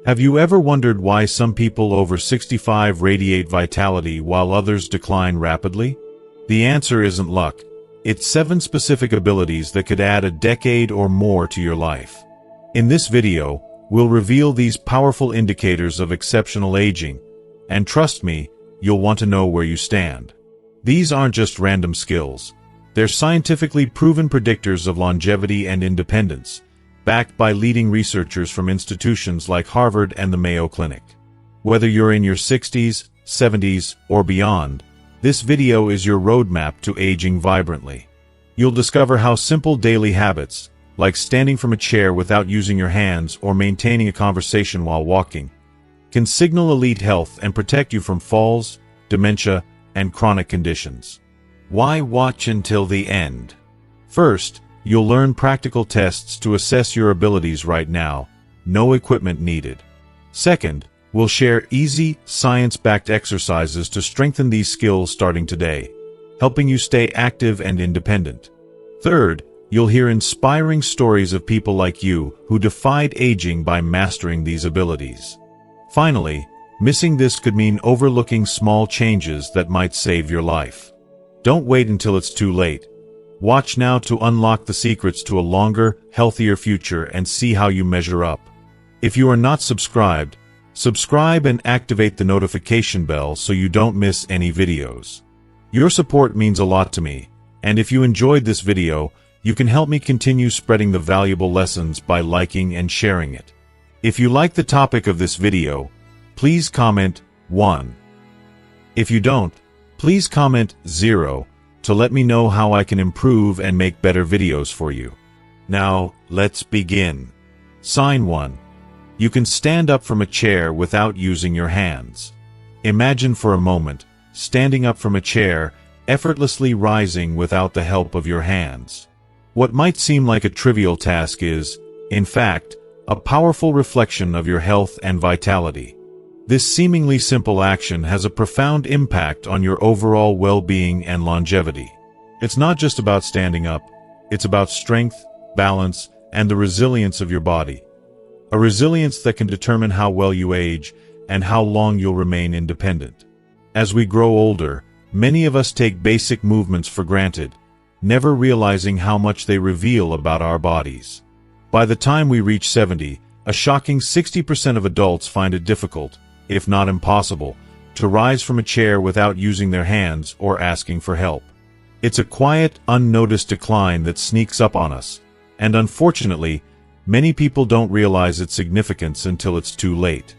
Have you ever wondered why some people over 65 radiate vitality while others decline rapidly? The answer isn't luck. It's 7 specific abilities that could add a decade or more to your life. In this video, we'll reveal these powerful indicators of exceptional aging, and trust me, you'll want to know where you stand. These aren't just random skills. They're scientifically proven predictors of longevity and independence, backed by leading researchers from institutions like Harvard and the Mayo Clinic. Whether you're in your 60s, 70s, or beyond, this video is your roadmap to aging vibrantly. You'll discover how simple daily habits, like standing from a chair without using your hands or maintaining a conversation while walking, can signal elite health and protect you from falls, dementia, and chronic conditions. Why watch until the end? First, you'll learn practical tests to assess your abilities right now, no equipment needed. Second, we'll share easy, science-backed exercises to strengthen these skills starting today, helping you stay active and independent. Third, you'll hear inspiring stories of people like you who defied aging by mastering these abilities. Finally, missing this could mean overlooking small changes that might save your life. Don't wait until it's too late. Watch now to unlock the secrets to a longer, healthier future and see how you measure up. If you are not subscribed, subscribe and activate the notification bell so you don't miss any videos. Your support means a lot to me, and if you enjoyed this video, you can help me continue spreading the valuable lessons by liking and sharing it. If you like the topic of this video, please comment 1. If you don't, please comment 0 to let me know how I can improve and make better videos for you. Now, let's begin. Sign 1. You can stand up from a chair without using your hands. Imagine for a moment, standing up from a chair, effortlessly rising without the help of your hands. What might seem like a trivial task is, in fact, a powerful reflection of your health and vitality. This seemingly simple action has a profound impact on your overall well-being and longevity. It's not just about standing up, it's about strength, balance, and the resilience of your body. A resilience that can determine how well you age and how long you'll remain independent. As we grow older, many of us take basic movements for granted, never realizing how much they reveal about our bodies. By the time we reach 70, a shocking 60% of adults find it difficult, if not impossible, to rise from a chair without using their hands or asking for help. It's a quiet, unnoticed decline that sneaks up on us, and unfortunately, many people don't realize its significance until it's too late.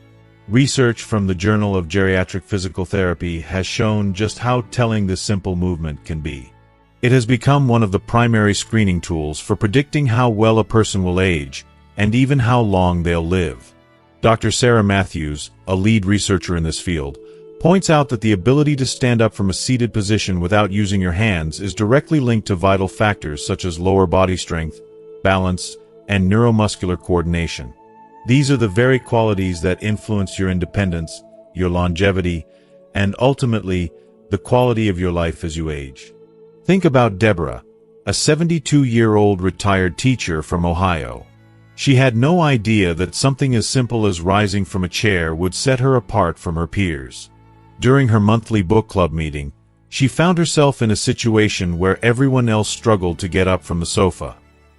Research from the Journal of Geriatric Physical Therapy has shown just how telling this simple movement can be. It has become one of the primary screening tools for predicting how well a person will age, and even how long they'll live. Dr. Sarah Matthews, a lead researcher in this field, points out that the ability to stand up from a seated position without using your hands is directly linked to vital factors such as lower body strength, balance, and neuromuscular coordination. These are the very qualities that influence your independence, your longevity, and ultimately, the quality of your life as you age. Think about Deborah, a 72-year-old retired teacher from Ohio. She had no idea that something as simple as rising from a chair would set her apart from her peers. During her monthly book club meeting, she found herself in a situation where everyone else struggled to get up from the sofa.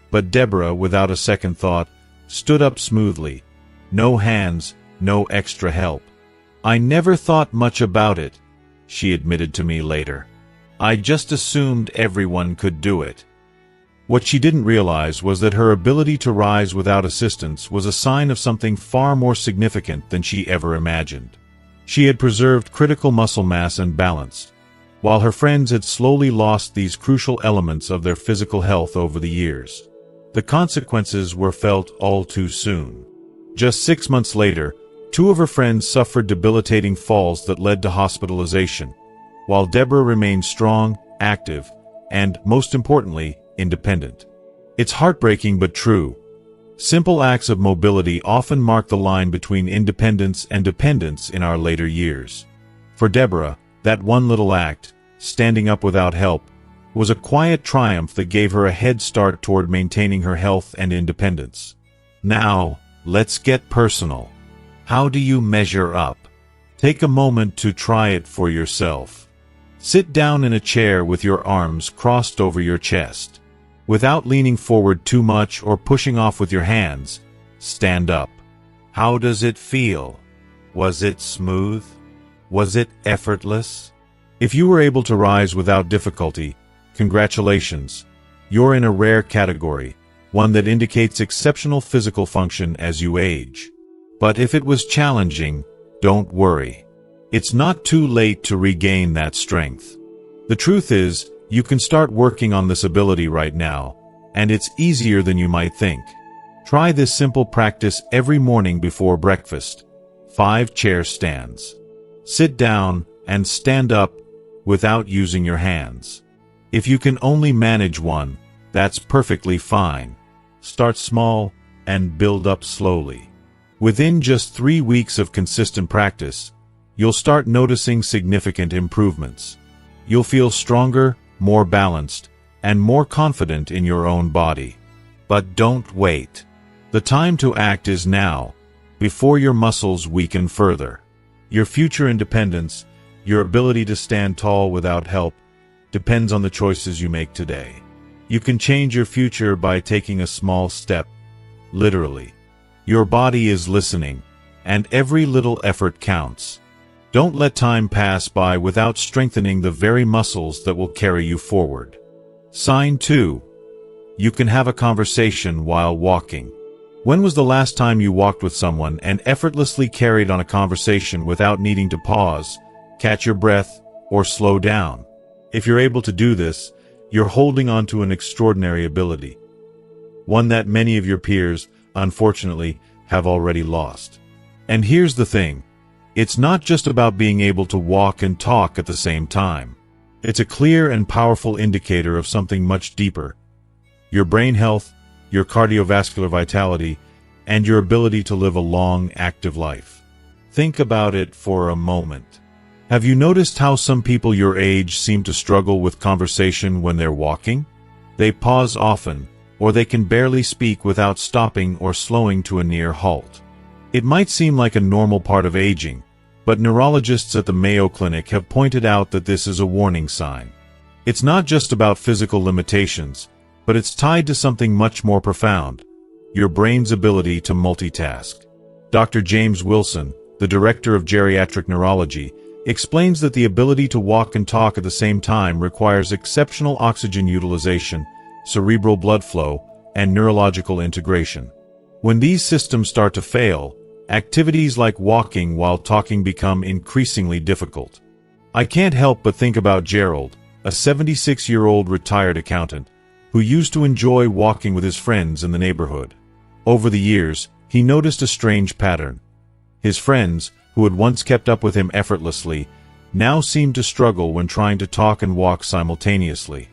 But Deborah, without a second thought, stood up smoothly. No hands, no extra help. "I never thought much about it," she admitted to me later. "I just assumed everyone could do it." What she didn't realize was that her ability to rise without assistance was a sign of something far more significant than she ever imagined. She had preserved critical muscle mass and balance, while her friends had slowly lost these crucial elements of their physical health over the years. The consequences were felt all too soon. Just 6 months later, 2 of her friends suffered debilitating falls that led to hospitalization, while Deborah remained strong, active, and, most importantly, independent. It's heartbreaking but true. Simple acts of mobility often mark the line between independence and dependence in our later years. For Deborah, that one little act, standing up without help, was a quiet triumph that gave her a head start toward maintaining her health and independence. Now, let's get personal. How do you measure up? Take a moment to try it for yourself. Sit down in a chair with your arms crossed over your chest. Without leaning forward too much or pushing off with your hands, stand up. How does it feel? Was it smooth? Was it effortless? If you were able to rise without difficulty, congratulations. You're in a rare category, one that indicates exceptional physical function as you age. But if it was challenging, don't worry. It's not too late to regain that strength. The truth is, you can start working on this ability right now, and it's easier than you might think. Try this simple practice every morning before breakfast. 5 chair stands. Sit down and stand up without using your hands. If you can only manage one, that's perfectly fine. Start small and build up slowly. Within just 3 weeks of consistent practice, you'll start noticing significant improvements. You'll feel stronger, more balanced, and more confident in your own body. But don't wait. The time to act is now, before your muscles weaken further. Your future independence, your ability to stand tall without help, depends on the choices you make today. You can change your future by taking a small step, literally. Your body is listening, and every little effort counts. Don't let time pass by without strengthening the very muscles that will carry you forward. Sign 2. You can have a conversation while walking. When was the last time you walked with someone and effortlessly carried on a conversation without needing to pause, catch your breath, or slow down? If you're able to do this, you're holding on to an extraordinary ability. One that many of your peers, unfortunately, have already lost. And here's the thing. It's not just about being able to walk and talk at the same time. It's a clear and powerful indicator of something much deeper. Your brain health, your cardiovascular vitality, and your ability to live a long, active life. Think about it for a moment. Have you noticed how some people your age seem to struggle with conversation when they're walking? They pause often, or they can barely speak without stopping or slowing to a near halt. It might seem like a normal part of aging, but neurologists at the Mayo Clinic have pointed out that this is a warning sign. It's not just about physical limitations, but it's tied to something much more profound: your brain's ability to multitask. Dr. James Wilson, the director of geriatric neurology, explains that the ability to walk and talk at the same time requires exceptional oxygen utilization, cerebral blood flow, and neurological integration. When these systems start to fail, activities like walking while talking become increasingly difficult. I can't help but think about Gerald, a 76-year-old retired accountant, who used to enjoy walking with his friends in the neighborhood. Over the years, he noticed a strange pattern. His friends, who had once kept up with him effortlessly, now seemed to struggle when trying to talk and walk simultaneously.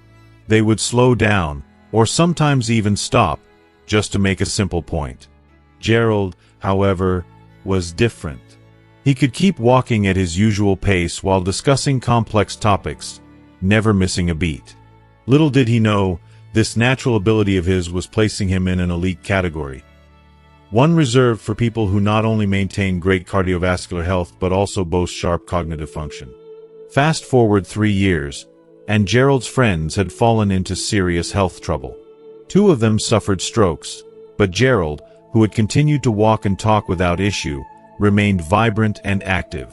They would slow down, or sometimes even stop, just to make a simple point. Gerald, however, was different. He could keep walking at his usual pace while discussing complex topics, never missing a beat. Little did he know, this natural ability of his was placing him in an elite category. One reserved for people who not only maintain great cardiovascular health but also boast sharp cognitive function. Fast forward 3 years, and Gerald's friends had fallen into serious health trouble. 2 of them suffered strokes, but Gerald, who had continued to walk and talk without issue, remained vibrant and active.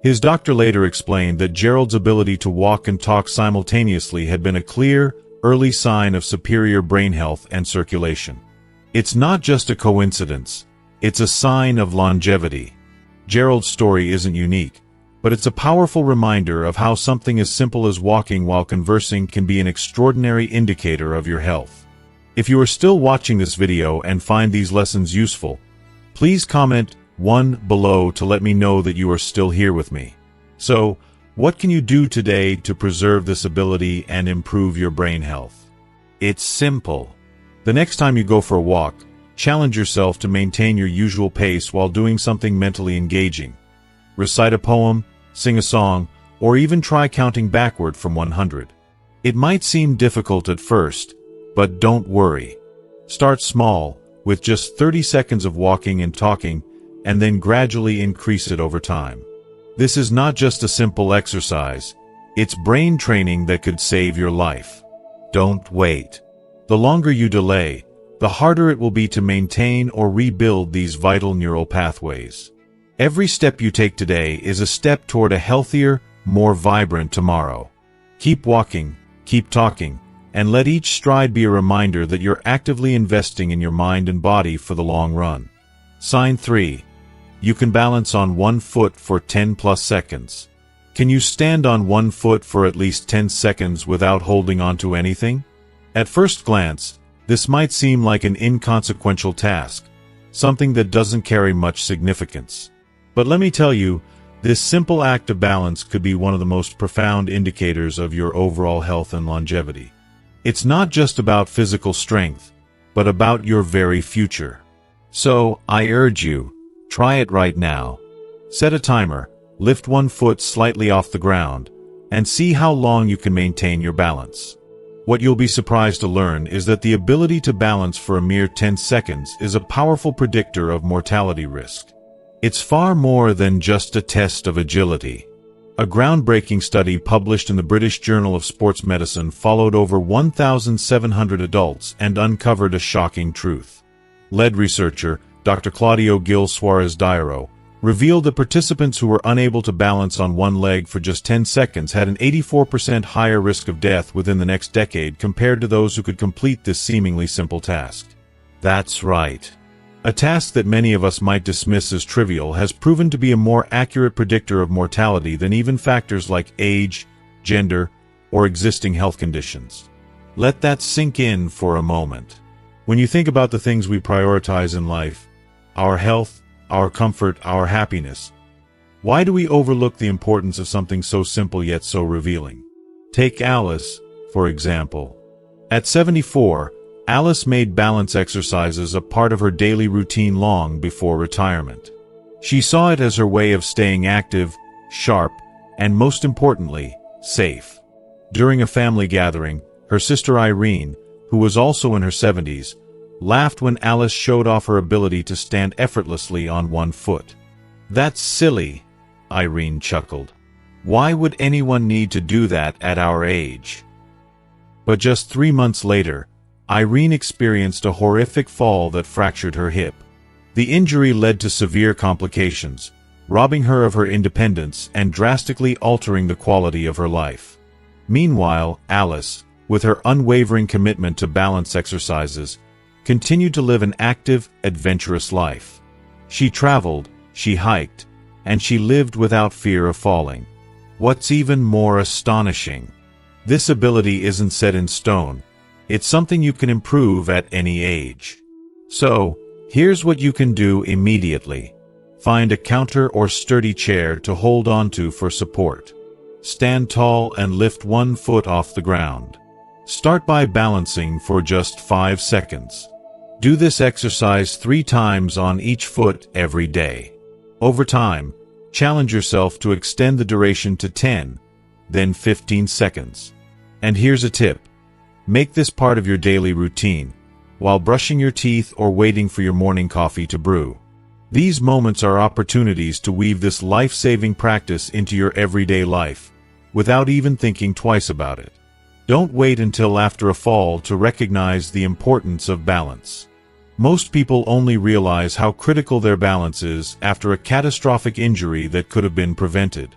His doctor later explained that Gerald's ability to walk and talk simultaneously had been a clear, early sign of superior brain health and circulation. It's not just a coincidence, it's a sign of longevity. Gerald's story isn't unique, but it's a powerful reminder of how something as simple as walking while conversing can be an extraordinary indicator of your health. If you are still watching this video and find these lessons useful, please comment 1 below to let me know that you are still here with me. So, what can you do today to preserve this ability and improve your brain health? It's simple. The next time you go for a walk, challenge yourself to maintain your usual pace while doing something mentally engaging. Recite a poem, sing a song, or even try counting backward from 100. It might seem difficult at first, but don't worry. Start small, with just 30 seconds of walking and talking, and then gradually increase it over time. This is not just a simple exercise, it's brain training that could save your life. Don't wait. The longer you delay, the harder it will be to maintain or rebuild these vital neural pathways. Every step you take today is a step toward a healthier, more vibrant tomorrow. Keep walking, keep talking, and let each stride be a reminder that you're actively investing in your mind and body for the long run. Sign 3. You can balance on one foot for 10+ seconds. Can you stand on one foot for at least 10 seconds without holding onto anything? At first glance, this might seem like an inconsequential task, something that doesn't carry much significance. But let me tell you, this simple act of balance could be one of the most profound indicators of your overall health and longevity. It's not just about physical strength, but about your very future. So, I urge you, try it right now. Set a timer, lift one foot slightly off the ground, and see how long you can maintain your balance. What you'll be surprised to learn is that the ability to balance for a mere 10 seconds is a powerful predictor of mortality risk. It's far more than just a test of agility. A groundbreaking study published in the British Journal of Sports Medicine followed over 1,700 adults and uncovered a shocking truth. Lead researcher, Dr. Claudio Gil Suarez-Diaro, revealed that participants who were unable to balance on one leg for just 10 seconds had an 84% higher risk of death within the next decade compared to those who could complete this seemingly simple task. That's right. A task that many of us might dismiss as trivial has proven to be a more accurate predictor of mortality than even factors like age, gender, or existing health conditions. Let that sink in for a moment. When you think about the things we prioritize in life, our health, our comfort, our happiness, why do we overlook the importance of something so simple yet so revealing? Take Alice, for example. At 74, Alice made balance exercises a part of her daily routine long before retirement. She saw it as her way of staying active, sharp, and most importantly, safe. During a family gathering, her sister Irene, who was also in her 70s, laughed when Alice showed off her ability to stand effortlessly on one foot. "That's silly," Irene chuckled. "Why would anyone need to do that at our age?" But just 3 months later, Irene experienced a horrific fall that fractured her hip. The injury led to severe complications, robbing her of her independence and drastically altering the quality of her life. Meanwhile, Alice, with her unwavering commitment to balance exercises, continued to live an active, adventurous life. She traveled, she hiked, and she lived without fear of falling. What's even more astonishing, this ability isn't set in stone. It's something you can improve at any age. So, here's what you can do immediately. Find a counter or sturdy chair to hold onto for support. Stand tall and lift one foot off the ground. Start by balancing for just 5 seconds. Do this exercise 3 times on each foot every day. Over time, challenge yourself to extend the duration to 10, then 15 seconds. And here's a tip. Make this part of your daily routine, while brushing your teeth or waiting for your morning coffee to brew. These moments are opportunities to weave this life-saving practice into your everyday life, without even thinking twice about it. Don't wait until after a fall to recognize the importance of balance. Most people only realize how critical their balance is after a catastrophic injury that could have been prevented.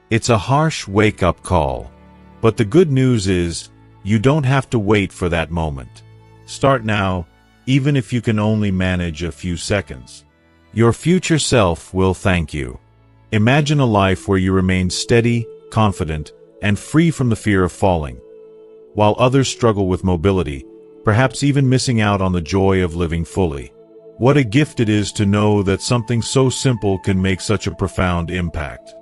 It's a harsh wake-up call. But the good news is, you don't have to wait for that moment. Start now, even if you can only manage a few seconds. Your future self will thank you. Imagine a life where you remain steady, confident, and free from the fear of falling, while others struggle with mobility, perhaps even missing out on the joy of living fully. What a gift it is to know that something so simple can make such a profound impact.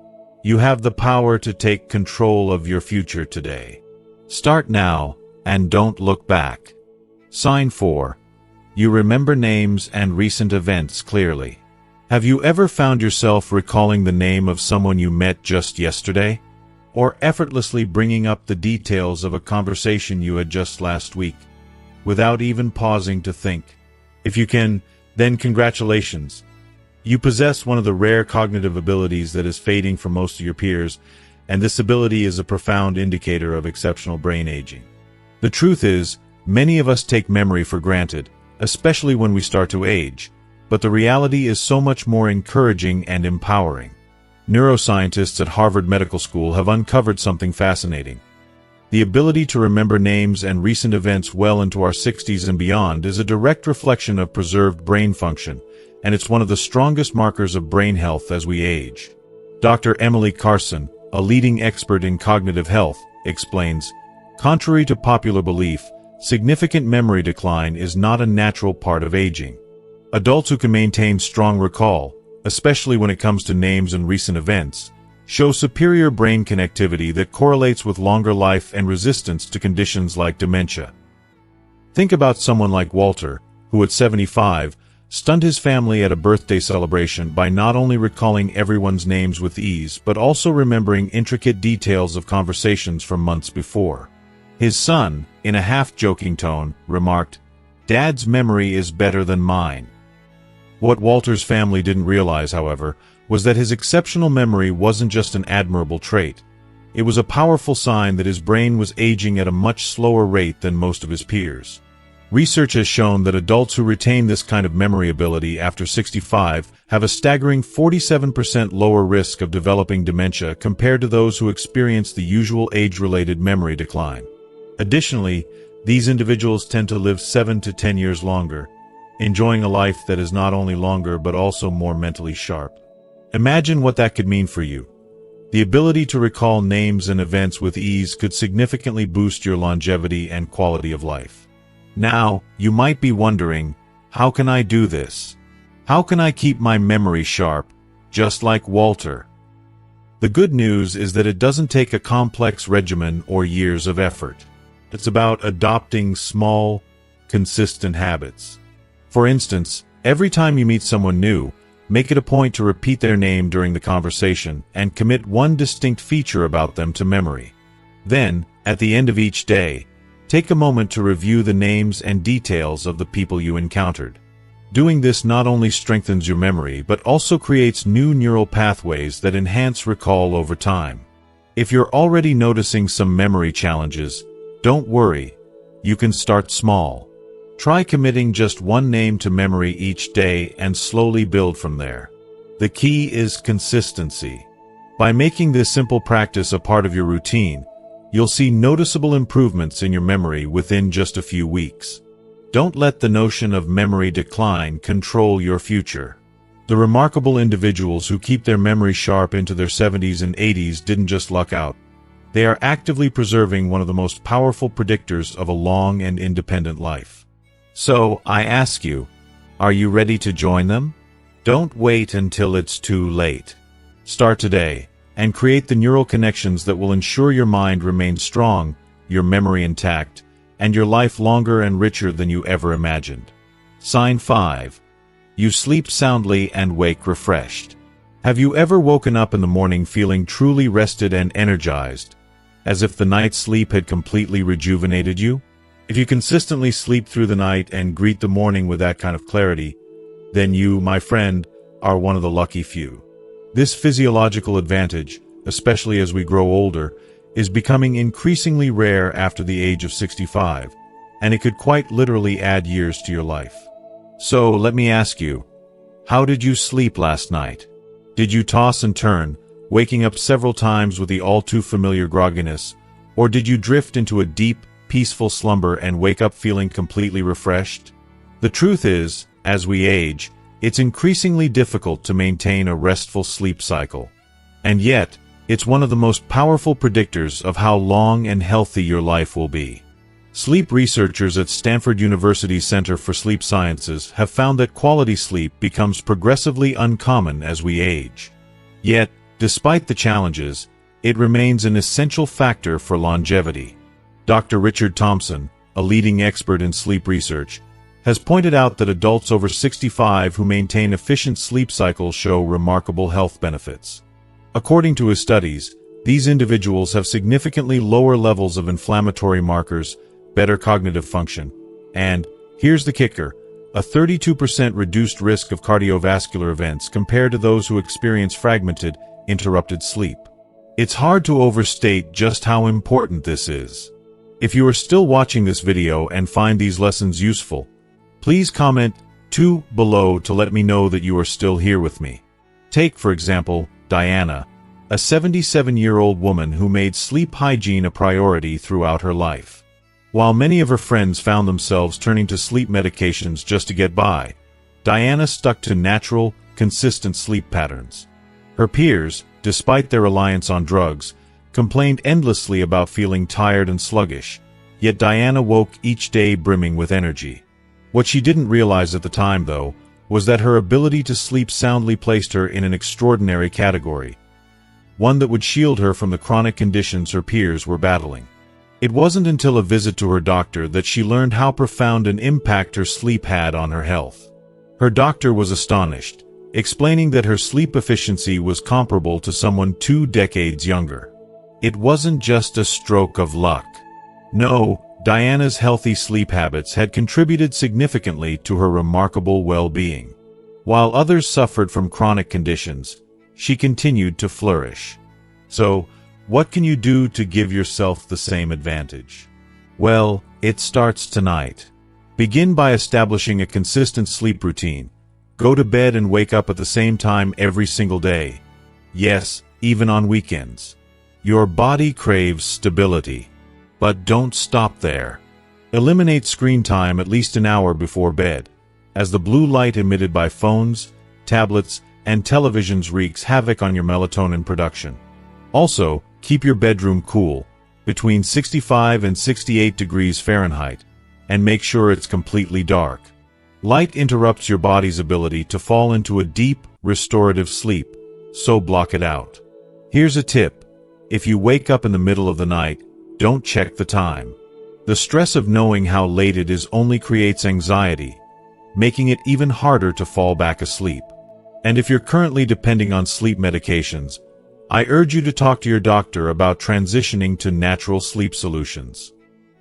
You have the power to take control of your future today. Start now, and don't look back. Sign 4. You remember names and recent events clearly. Have you ever found yourself recalling the name of someone you met just yesterday? Or effortlessly bringing up the details of a conversation you had just last week, without even pausing to think? If you can, then congratulations. You possess one of the rare cognitive abilities that is fading for most of your peers, and this ability is a profound indicator of exceptional brain aging. The truth is, many of us take memory for granted, especially when we start to age, but the reality is so much more encouraging and empowering. Neuroscientists at Harvard Medical School have uncovered something fascinating. The ability to remember names and recent events well into our 60s and beyond is a direct reflection of preserved brain function, and it's one of the strongest markers of brain health as we age. Dr. Emily Carson, a leading expert in cognitive health, explains, contrary to popular belief, significant memory decline is not a natural part of aging. Adults who can maintain strong recall, especially when it comes to names and recent events, show superior brain connectivity that correlates with longer life and resistance to conditions like dementia. Think about someone like Walter, who at 75, stunned his family at a birthday celebration by not only recalling everyone's names with ease but also remembering intricate details of conversations from months before. His son, in a half-joking tone, remarked, "Dad's memory is better than mine." What Walter's family didn't realize, however, was that his exceptional memory wasn't just an admirable trait. It was a powerful sign that his brain was aging at a much slower rate than most of his peers. Research has shown that adults who retain this kind of memory ability after 65 have a staggering 47% lower risk of developing dementia compared to those who experience the usual age-related memory decline. Additionally, these individuals tend to live 7 to 10 years longer, enjoying a life that is not only longer but also more mentally sharp. Imagine what that could mean for you. The ability to recall names and events with ease could significantly boost your longevity and quality of life. Now, you might be wondering, how can I do this? How can I keep my memory sharp, just like Walter? The good news is that it doesn't take a complex regimen or years of effort. It's about adopting small, consistent habits. For instance, every time you meet someone new, make it a point to repeat their name during the conversation and commit one distinct feature about them to memory. Then, at the end of each day, take a moment to review the names and details of the people you encountered. Doing this not only strengthens your memory but also creates new neural pathways that enhance recall over time. If you're already noticing some memory challenges, don't worry. You can start small. Try committing just one name to memory each day and slowly build from there. The key is consistency. By making this simple practice a part of your routine, you'll see noticeable improvements in your memory within just a few weeks. Don't let the notion of memory decline control your future. The remarkable individuals who keep their memory sharp into their 70s and 80s didn't just luck out. They are actively preserving one of the most powerful predictors of a long and independent life. So, I ask you, are you ready to join them? Don't wait until it's too late. Start today, and create the neural connections that will ensure your mind remains strong, your memory intact, and your life longer and richer than you ever imagined. Sign 5. You sleep soundly and wake refreshed. Have you ever woken up in the morning feeling truly rested and energized, as if the night's sleep had completely rejuvenated you? If you consistently sleep through the night and greet the morning with that kind of clarity, then you, my friend, are one of the lucky few. This physiological advantage, especially as we grow older, is becoming increasingly rare after the age of 65, and it could quite literally add years to your life. So, let me ask you, how did you sleep last night? Did you toss and turn, waking up several times with the all-too-familiar grogginess, or did you drift into a deep, peaceful slumber and wake up feeling completely refreshed? The truth is, as we age, it's increasingly difficult to maintain a restful sleep cycle. And yet, it's one of the most powerful predictors of how long and healthy your life will be. Sleep researchers at Stanford University's Center for Sleep Sciences have found that quality sleep becomes progressively uncommon as we age. Yet, despite the challenges, it remains an essential factor for longevity. Dr. Richard Thompson, a leading expert in sleep research, has pointed out that adults over 65 who maintain efficient sleep cycles show remarkable health benefits. According to his studies, these individuals have significantly lower levels of inflammatory markers, better cognitive function, and, here's the kicker, a 32% reduced risk of cardiovascular events compared to those who experience fragmented, interrupted sleep. It's hard to overstate just how important this is. If you are still watching this video and find these lessons useful, please comment 2 below to let me know that you are still here with me. Take, for example, Diana, a 77-year-old woman who made sleep hygiene a priority throughout her life. While many of her friends found themselves turning to sleep medications just to get by, Diana stuck to natural, consistent sleep patterns. Her peers, despite their reliance on drugs, complained endlessly about feeling tired and sluggish, yet Diana woke each day brimming with energy. What she didn't realize at the time, though, was that her ability to sleep soundly placed her in an extraordinary category, one that would shield her from the chronic conditions her peers were battling. It wasn't until a visit to her doctor that she learned how profound an impact her sleep had on her health. Her doctor was astonished, explaining that her sleep efficiency was comparable to someone 2 decades younger. It wasn't just a stroke of luck. No, Diana's healthy sleep habits had contributed significantly to her remarkable well-being. While others suffered from chronic conditions, she continued to flourish. So, what can you do to give yourself the same advantage? Well, it starts tonight. Begin by establishing a consistent sleep routine. Go to bed and wake up at the same time every single day. Yes, even on weekends. Your body craves stability. But don't stop there. Eliminate screen time at least an hour before bed, as the blue light emitted by phones, tablets, and televisions wreaks havoc on your melatonin production. Also, keep your bedroom cool, between 65 and 68 degrees Fahrenheit, and make sure it's completely dark. Light interrupts your body's ability to fall into a deep, restorative sleep, so block it out. Here's a tip. If you wake up in the middle of the night, don't check the time. The stress of knowing how late it is only creates anxiety, making it even harder to fall back asleep. And if you're currently depending on sleep medications, I urge you to talk to your doctor about transitioning to natural sleep solutions.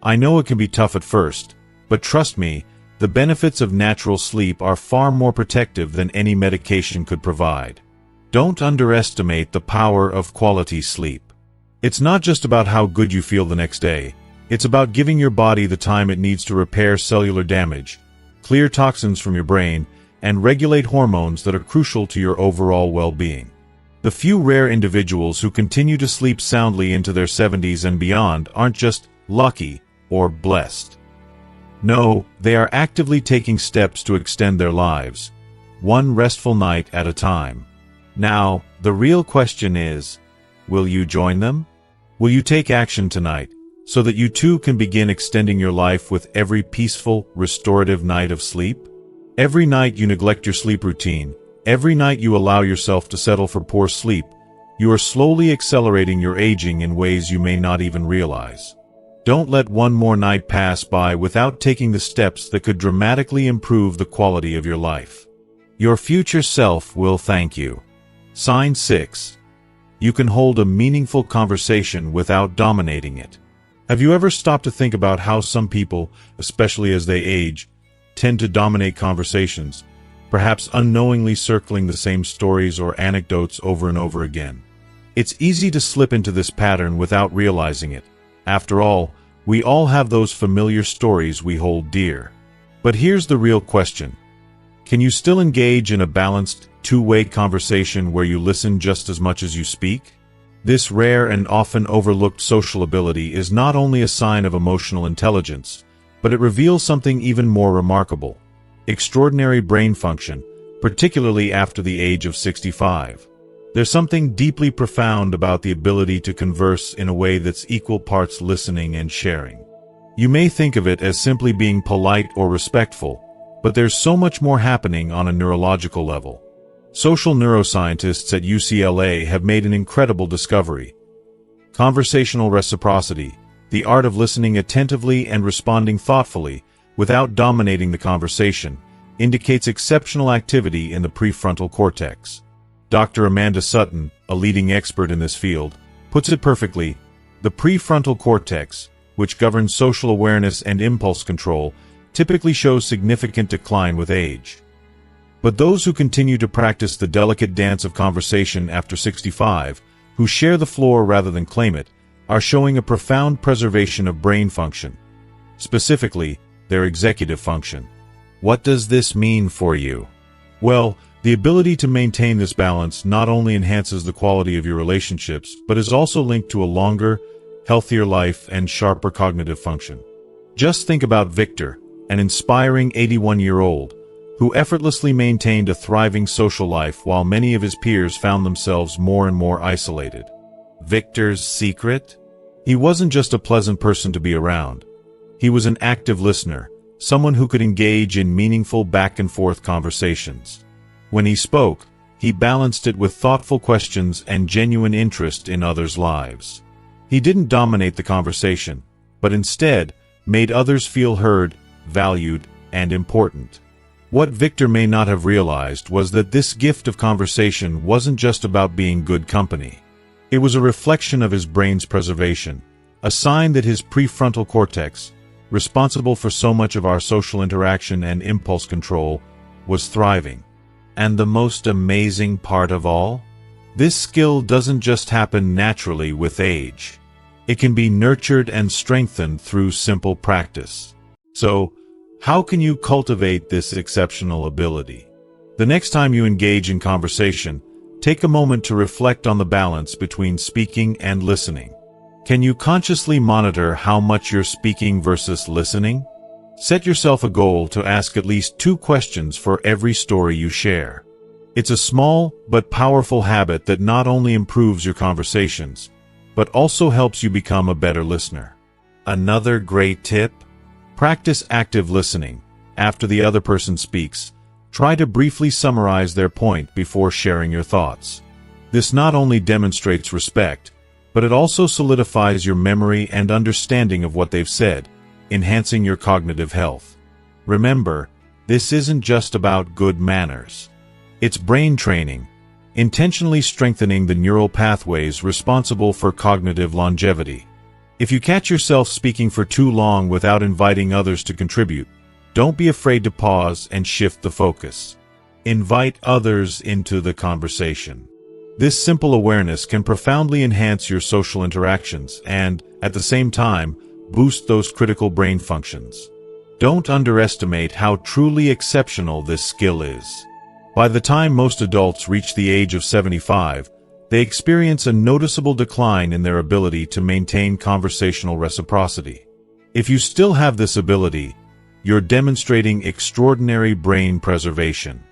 I know it can be tough at first, but trust me, the benefits of natural sleep are far more protective than any medication could provide. Don't underestimate the power of quality sleep. It's not just about how good you feel the next day. It's about giving your body the time it needs to repair cellular damage, clear toxins from your brain, and regulate hormones that are crucial to your overall well-being. The few rare individuals who continue to sleep soundly into their 70s and beyond aren't just lucky or blessed. No, they are actively taking steps to extend their lives, one restful night at a time. Now, the real question is, will you join them? Will you take action tonight, so that you too can begin extending your life with every peaceful, restorative night of sleep? Every night you neglect your sleep routine, every night you allow yourself to settle for poor sleep, you are slowly accelerating your aging in ways you may not even realize. Don't let one more night pass by without taking the steps that could dramatically improve the quality of your life. Your future self will thank you. Sign 6. You can hold a meaningful conversation without dominating it. Have you ever stopped to think about how some people, especially as they age, tend to dominate conversations, perhaps unknowingly circling the same stories or anecdotes over and over again? It's easy to slip into this pattern without realizing it. After all, we all have those familiar stories we hold dear. But here's the real question. Can you still engage in a balanced, two-way conversation where you listen just as much as you speak? This rare and often overlooked social ability is not only a sign of emotional intelligence, but it reveals something even more remarkable: extraordinary brain function, particularly after the age of 65. There's something deeply profound about the ability to converse in a way that's equal parts listening and sharing. You may think of it as simply being polite or respectful, but there's so much more happening on a neurological level. Social neuroscientists at UCLA have made an incredible discovery. Conversational reciprocity, the art of listening attentively and responding thoughtfully without dominating the conversation, indicates exceptional activity in the prefrontal cortex. Dr. Amanda Sutton, a leading expert in this field, puts it perfectly: the prefrontal cortex, which governs social awareness and impulse control, typically shows significant decline with age. But those who continue to practice the delicate dance of conversation after 65, who share the floor rather than claim it, are showing a profound preservation of brain function, specifically their executive function. What does this mean for you? Well, the ability to maintain this balance not only enhances the quality of your relationships, but is also linked to a longer, healthier life and sharper cognitive function. Just think about Victor, an inspiring 81-year-old, who effortlessly maintained a thriving social life while many of his peers found themselves more and more isolated. Victor's secret? He wasn't just a pleasant person to be around. He was an active listener, someone who could engage in meaningful back-and-forth conversations. When he spoke, he balanced it with thoughtful questions and genuine interest in others' lives. He didn't dominate the conversation, but instead made others feel heard, valued, and important. What Victor may not have realized was that this gift of conversation wasn't just about being good company. It was a reflection of his brain's preservation, a sign that his prefrontal cortex, responsible for so much of our social interaction and impulse control, was thriving. And the most amazing part of all? This skill doesn't just happen naturally with age. It can be nurtured and strengthened through simple practice. So, how can you cultivate this exceptional ability? The next time you engage in conversation, take a moment to reflect on the balance between speaking and listening. Can you consciously monitor how much you're speaking versus listening? Set yourself a goal to ask at least 2 questions for every story you share. It's a small but powerful habit that not only improves your conversations, but also helps you become a better listener. Another great tip? Practice active listening. After the other person speaks, try to briefly summarize their point before sharing your thoughts. This not only demonstrates respect, but it also solidifies your memory and understanding of what they've said, enhancing your cognitive health. Remember, this isn't just about good manners. It's brain training, intentionally strengthening the neural pathways responsible for cognitive longevity. If you catch yourself speaking for too long without inviting others to contribute, don't be afraid to pause and shift the focus. Invite others into the conversation. This simple awareness can profoundly enhance your social interactions and, at the same time, boost those critical brain functions. Don't underestimate how truly exceptional this skill is. By the time most adults reach the age of 75, they experience a noticeable decline in their ability to maintain conversational reciprocity. If you still have this ability, you're demonstrating extraordinary brain preservation.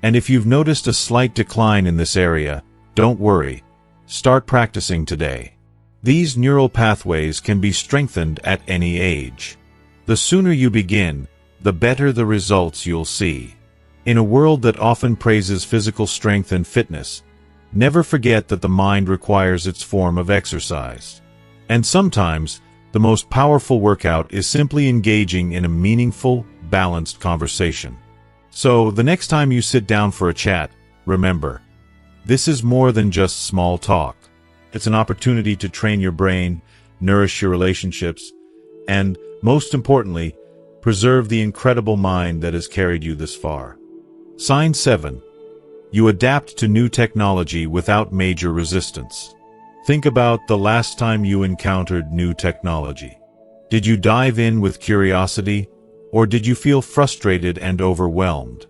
And if you've noticed a slight decline in this area, don't worry. Start practicing today. These neural pathways can be strengthened at any age. The sooner you begin, the better the results you'll see. In a world that often praises physical strength and fitness, never forget that the mind requires its form of exercise. And sometimes, the most powerful workout is simply engaging in a meaningful, balanced conversation. So, the next time you sit down for a chat, remember, this is more than just small talk. It's an opportunity to train your brain, nourish your relationships, and, most importantly, preserve the incredible mind that has carried you this far. Sign 7. You adapt to new technology without major resistance. Think about the last time you encountered new technology. Did you dive in with curiosity, or did you feel frustrated and overwhelmed?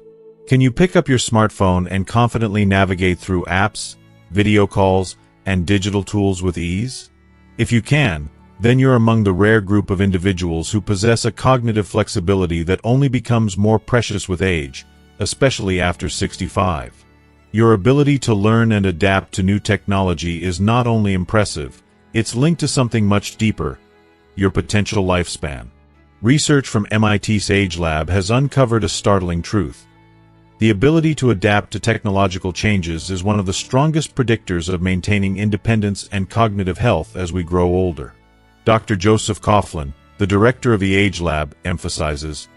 Can you pick up your smartphone and confidently navigate through apps, video calls, and digital tools with ease? If you can, then you're among the rare group of individuals who possess a cognitive flexibility that only becomes more precious with age, especially after 65. Your ability to learn and adapt to new technology is not only impressive, it's linked to something much deeper: your potential lifespan. Research from MIT's Age Lab has uncovered a startling truth. The ability to adapt to technological changes is one of the strongest predictors of maintaining independence and cognitive health as we grow older. Dr. Joseph Coughlin, the director of the Age Lab, emphasizes,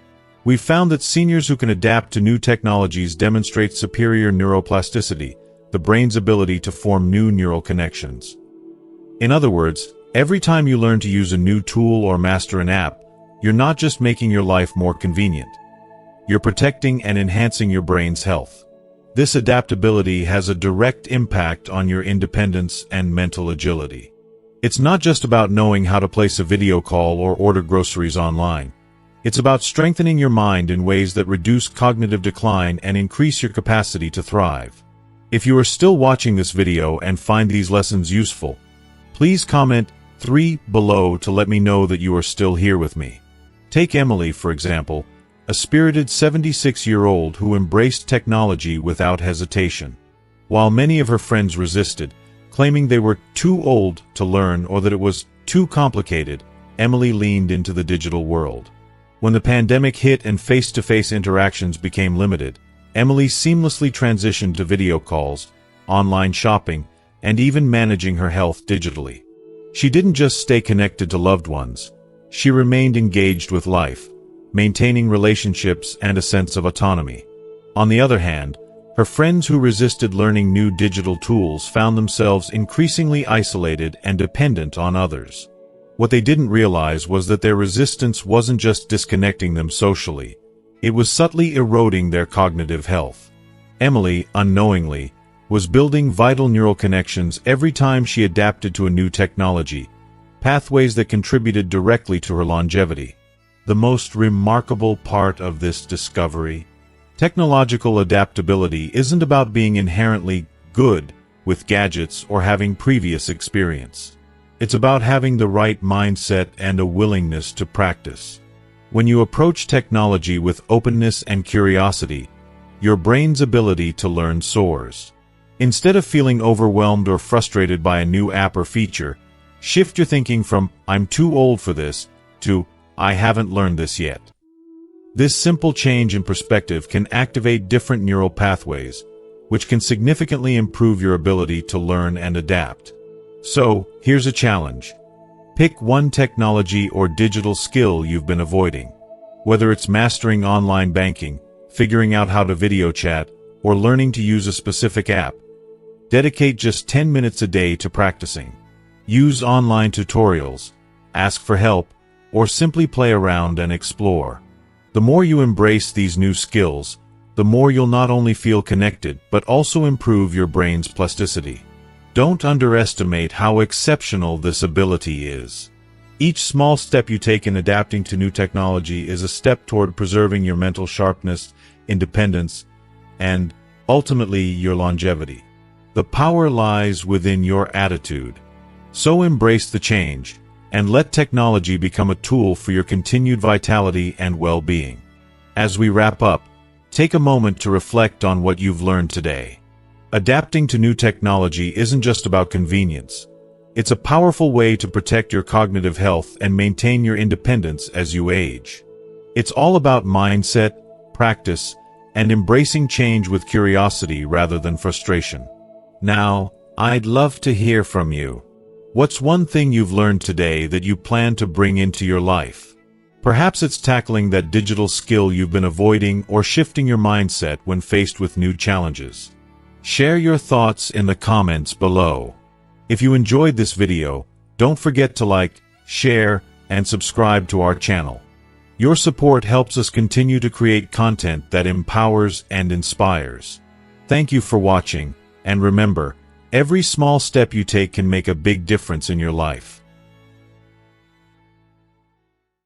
"We've found that seniors who can adapt to new technologies demonstrate superior neuroplasticity, the brain's ability to form new neural connections." In other words, every time you learn to use a new tool or master an app, you're not just making your life more convenient. You're protecting and enhancing your brain's health. This adaptability has a direct impact on your independence and mental agility. It's not just about knowing how to place a video call or order groceries online. It's about strengthening your mind in ways that reduce cognitive decline and increase your capacity to thrive. If you are still watching this video and find these lessons useful, please comment 3 below to let me know that you are still here with me. Take Emily, for example, a spirited 76-year-old who embraced technology without hesitation. While many of her friends resisted, claiming they were too old to learn or that it was too complicated, Emily leaned into the digital world. When the pandemic hit and face-to-face interactions became limited, Emily seamlessly transitioned to video calls, online shopping, and even managing her health digitally. She didn't just stay connected to loved ones. She remained engaged with life, maintaining relationships and a sense of autonomy. On the other hand, her friends who resisted learning new digital tools found themselves increasingly isolated and dependent on others. What they didn't realize was that their resistance wasn't just disconnecting them socially, it was subtly eroding their cognitive health. Emily, unknowingly, was building vital neural connections every time she adapted to a new technology, pathways that contributed directly to her longevity. The most remarkable part of this discovery: technological adaptability isn't about being inherently good with gadgets or having previous experience. It's about having the right mindset and a willingness to practice. When you approach technology with openness and curiosity, your brain's ability to learn soars. Instead of feeling overwhelmed or frustrated by a new app or feature, shift your thinking from "I'm too old for this" to "I haven't learned this yet." This simple change in perspective can activate different neural pathways, which can significantly improve your ability to learn and adapt. So, here's a challenge. Pick one technology or digital skill you've been avoiding. Whether it's mastering online banking, figuring out how to video chat, or learning to use a specific app, dedicate just 10 minutes a day to practicing. Use online tutorials, ask for help, or simply play around and explore. The more you embrace these new skills, the more you'll not only feel connected but also improve your brain's plasticity. Don't underestimate how exceptional this ability is. Each small step you take in adapting to new technology is a step toward preserving your mental sharpness, independence, and, ultimately, your longevity. The power lies within your attitude. So embrace the change, and let technology become a tool for your continued vitality and well-being. As we wrap up, take a moment to reflect on what you've learned today. Adapting to new technology isn't just about convenience. It's a powerful way to protect your cognitive health and maintain your independence as you age. It's all about mindset, practice, and embracing change with curiosity rather than frustration. Now, I'd love to hear from you. What's one thing you've learned today that you plan to bring into your life? Perhaps it's tackling that digital skill you've been avoiding or shifting your mindset when faced with new challenges. Share your thoughts in the comments below. If you enjoyed this video, don't forget to like, share, and subscribe to our channel. Your support helps us continue to create content that empowers and inspires. Thank you for watching, and remember, every small step you take can make a big difference in your life.